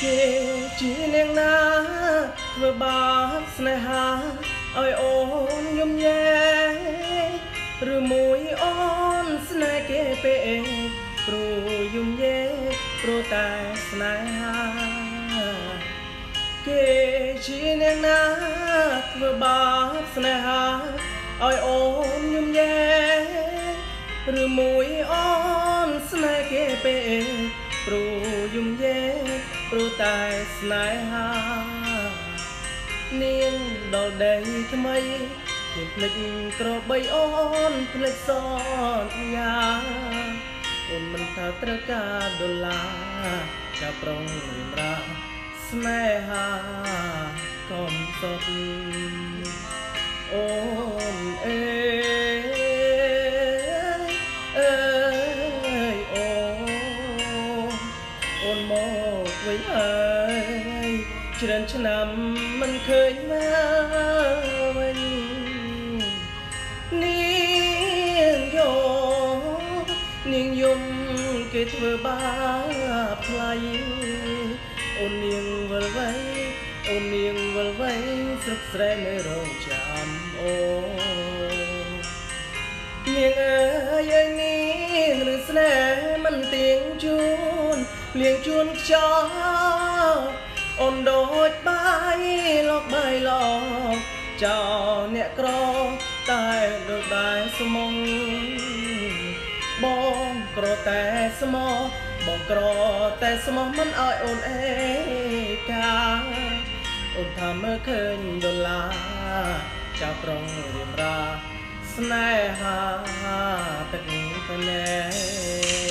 គេជានាងណាធ្វើបាបស្នេហាឲ្យអូនយំញែឬមួយអូនស្នេហ៍គេពេកព្រោះយំញែព្រោះតែស្នេហាគេជានាងណាធ្វើបាបស្នេហាឲ្យអូនយំញែឬមួយអូនស្នេហ៍គេពេកព្រោះយំញែព្រោះតែស្នេហានាងដល់ដីថ្មីគេភ្លេចក្របីអូនភ្លេចសន្យាអូនមិនថាត្រូវការដុល្លារចាប់ប្រុងរៀបរាស្នេហាកុំសត់អូនអើយអើយអូនមកវិញហើយច្រើនឆ្នាំមិនឃើញមកវិញនាងយំគេធ្វើបាបថ្លៃអូននាងវល់វៃអូននាងវល់វៃស្រុកស្រែនៅរងចាំអូនាងអើយនាងឬស្នេហ៍មិនទៀងជួនភ្លៀងជួនខ្យល់អូនដូចបាយលោកបាយលោកចោលអ្នកក្រតែដូចបាយស្មុងបងក្រតែស្មោះបងក្រតែស្មោះមិនឲ្យអូនអេកាអូនថាមើលឃើញដុល្លារចាប់ប្រុងរៀបរាស្នេហាទឹកភ្នែក